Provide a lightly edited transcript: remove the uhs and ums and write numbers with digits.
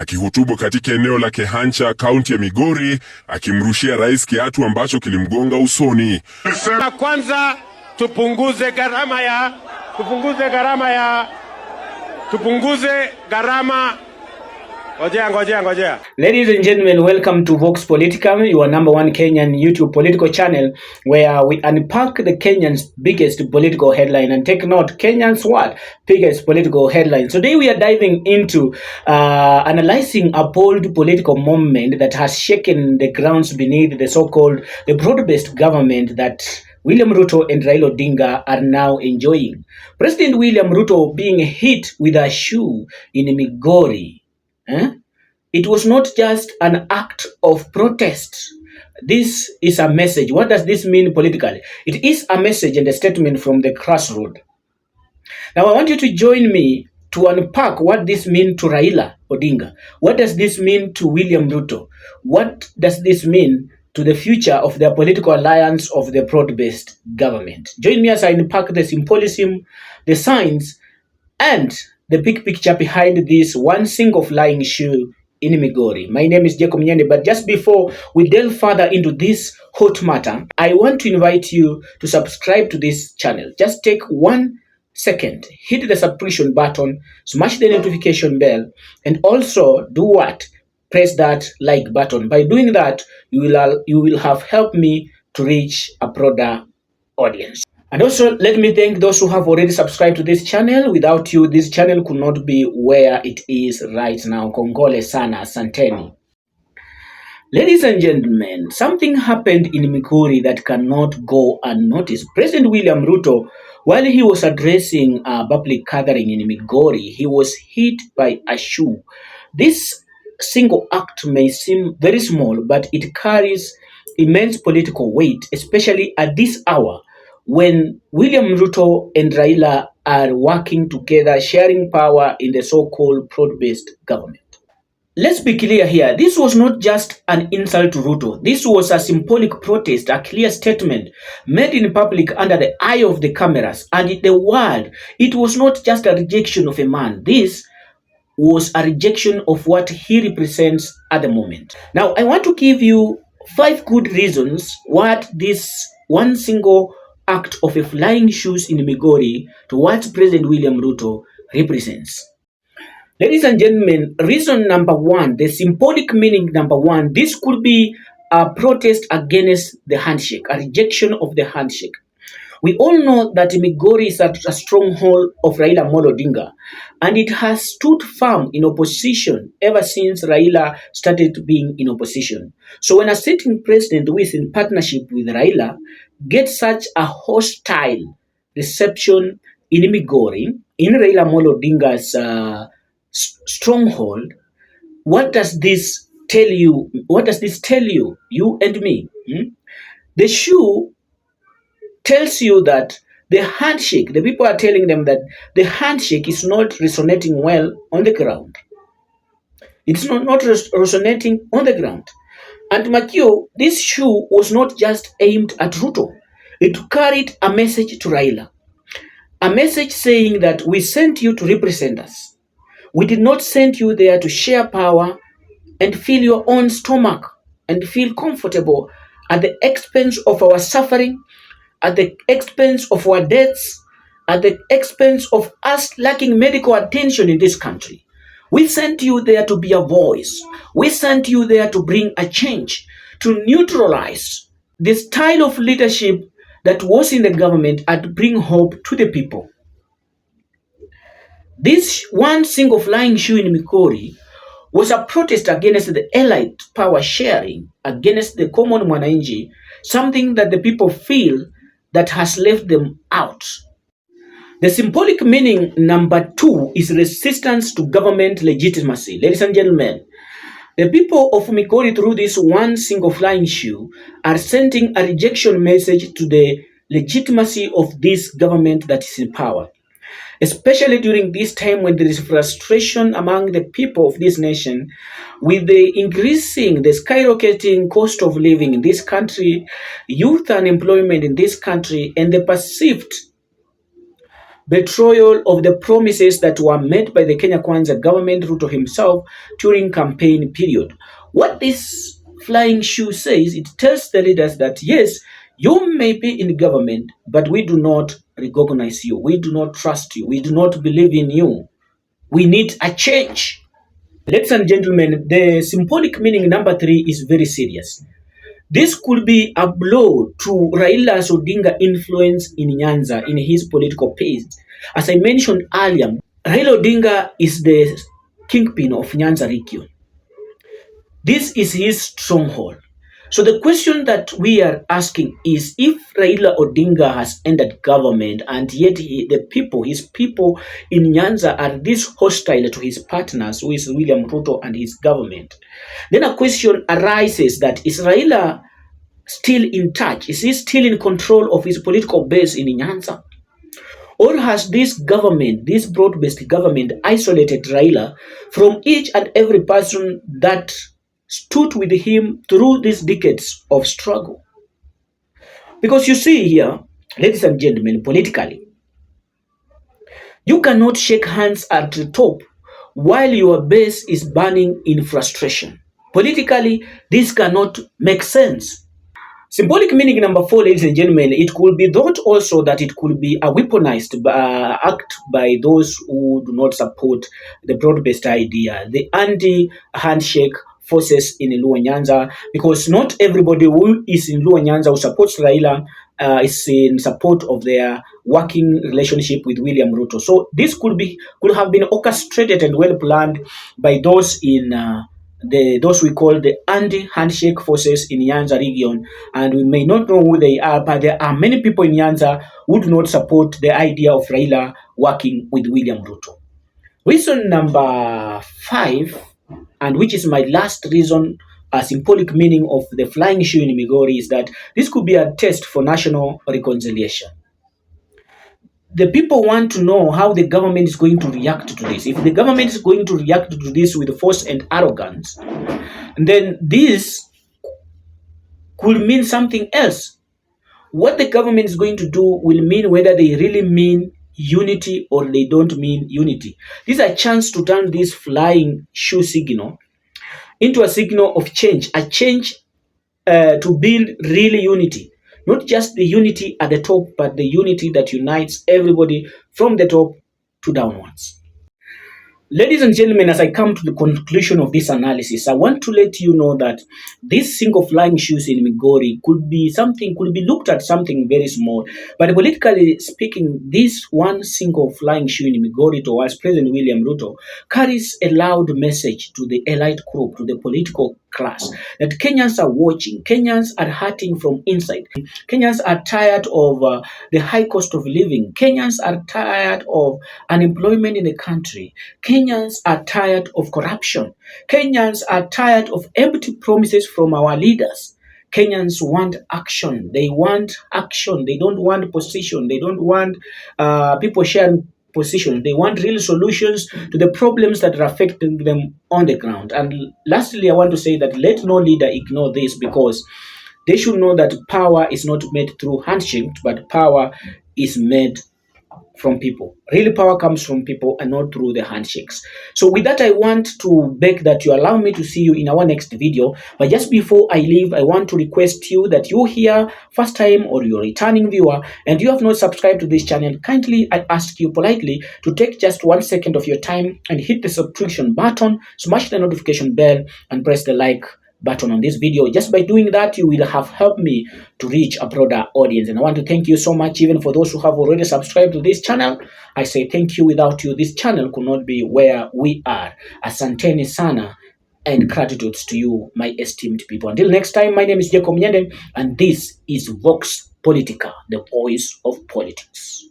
Akihutubu katika eneo la Kehancha, kaunti ya Migori, akimrushia rais kiatu ambacho kilimgonga usoni. Kwanza tupunguze gharama. Ngojea. Ladies and gentlemen, welcome to Vox Politika, your number one Kenyan YouTube political channel, where we unpack the Kenyan's biggest political headline. And take note, Kenyan's what? Biggest political headline. Today we are diving into analyzing a bold political movement that has shaken the grounds beneath the so-called the broad-based government that William Ruto and Raila Odinga are now enjoying. President William Ruto being hit with a shoe in Migori. It was not just an act of protest. This is a message. What does this mean politically? It is a message and a statement from the grassroots. Now I want you to join me to unpack what this means to Raila Odinga. What does this mean to William Ruto? What does this mean to the future of their political alliance of the broad-based government? Join me as I unpack the symbolism, the signs, and the big picture behind this one single flying shoe in Migori. My name is Jacob Nyende, but just before we delve further into this hot matter, I want to invite you to subscribe to this channel. Just take 1 second, hit the subscription button, smash the notification bell, and also do what? Press that like button. By doing that, you will have helped me to reach a broader audience. And also, let me thank those who have already subscribed to this channel. Without you, this channel could not be where it is right now. Kongole sana, asanteni. Ladies and gentlemen, something happened in Migori that cannot go unnoticed. President William Ruto, while he was addressing a public gathering in Migori, he was hit by a shoe. This single act may seem very small, but it carries immense political weight, especially at this hour, when William Ruto and Raila are working together, sharing power in the so-called broad-based government. Let's be clear here. This was not just an insult to Ruto. This was a symbolic protest, a clear statement made in public under the eye of the cameras and in the world. It was not just a rejection of a man. This was a rejection of what he represents at the moment. Now, I want to give you 5 good reasons what this one single act of a flying shoes in Migori towards President William Ruto represents. Ladies and gentlemen, reason number 1, the symbolic meaning number 1, this could be a protest against the handshake, a rejection of the handshake. We all know that Migori is a stronghold of Raila Odinga, and it has stood firm in opposition ever since Raila started being in opposition. So when a sitting president who is in partnership with Raila gets such a hostile reception in Migori, in Raila Odinga's stronghold, what does this tell you? What does this tell you, you and me? The shoe tells you that the handshake, the people are telling them that the handshake is not resonating well on the ground. It's not resonating on the ground. And Makio, this shoe was not just aimed at Ruto. It carried a message to Raila. A message saying that we sent you to represent us. We did not send you there to share power and fill your own stomach and feel comfortable at the expense of our suffering, at the expense of our deaths, at the expense of us lacking medical attention in this country. We sent you there to be a voice. We sent you there to bring a change, to neutralize the style of leadership that was in the government and bring hope to the people. This one single flying shoe in Migori was a protest against the elite power sharing, against the common mwananchi, something that the people feel that has left them out. The symbolic meaning number 2 is resistance to government legitimacy. Ladies and gentlemen, the people of Migori through this one single flying shoe are sending a rejection message to the legitimacy of this government that is in power. Especially during this time when there is frustration among the people of this nation with the skyrocketing cost of living in this country, youth unemployment in this country, and the perceived betrayal of the promises that were made by the Kenya Kwanza government, Ruto himself, during campaign period. What this flying shoe says, it tells the leaders that yes, you may be in government, but we do not recognize you. We do not trust you. We do not believe in you. We need a change. Ladies and gentlemen, the symbolic meaning number 3 is very serious. This could be a blow to Raila Odinga influence in Nyanza in his political pace. As I mentioned earlier, Raila Odinga is the kingpin of Nyanza region. This is his stronghold. So the question that we are asking is, if Raila Odinga has entered government and yet his people in Nyanza are this hostile to his partners, who is William Ruto and his government, then a question arises that, is Raila still in touch? Is he still in control of his political base in Nyanza? Or has this government, this broad-based government, isolated Raila from each and every person that stood with him through these decades of struggle? Because you see here, ladies and gentlemen, politically, you cannot shake hands at the top while your base is burning in frustration. Politically, this cannot make sense. Symbolic meaning number 4, ladies and gentlemen, it could be thought also that it could be a weaponized act by those who do not support the broad-based idea, the anti-handshake forces in Luo Nyanza, because not everybody who is in Luo Nyanza who supports Raila is in support of their working relationship with William Ruto. So this could have been orchestrated and well planned by those in those we call the anti-handshake forces in Nyanza region, and we may not know who they are, but there are many people in Nyanza who do not support the idea of Raila working with William Ruto. Reason number 5, and which is my last reason, a symbolic meaning of the flying shoe in Migori, is that this could be a test for national reconciliation. The people want to know how the government is going to react to this. If the government is going to react to this with force and arrogance, then this could mean something else. What the government is going to do will mean whether they really mean unity or they don't mean unity. This is a chance to turn this flying shoe signal into a signal of change, a change to build real unity. Not just the unity at the top, but the unity that unites everybody from the top to downwards. Ladies and gentlemen, as I come to the conclusion of this analysis, I want to let you know that this single flying shoes in Migori could be looked at something very small. But politically speaking, this one single flying shoe in Migori towards President William Ruto carries a loud message to the elite group, to the political class, that Kenyans are watching. Kenyans are hurting from inside. Kenyans are tired of the high cost of living. Kenyans are tired of unemployment in the country. Kenyans are tired of corruption. Kenyans are tired of empty promises from our leaders. Kenyans want action. They want action. They don't want position. They don't want people sharing position. They want real solutions to the problems that are affecting them on the ground. And lastly, I want to say that let no leader ignore this, because they should know that power is not made through handshake, but power is made from people. Real power comes from people and not through the handshakes. So with that, I want to beg that you allow me to see you in our next video. But just before I leave, I want to request you that you here first time or you're a returning viewer and you have not subscribed to this channel, kindly I ask you politely to take just 1 second of your time and hit the subscription button, smash the notification bell and press the like button on this video. Just by doing that, you will have helped me to reach a broader audience. And I want to thank you so much, even for those who have already subscribed to this channel. I say thank you. Without you, this channel could not be where we are. Asanteni sana and gratitude to you, my esteemed people. Until next time, my name is Jacob Nyende and this is Vox Politika, the voice of politics.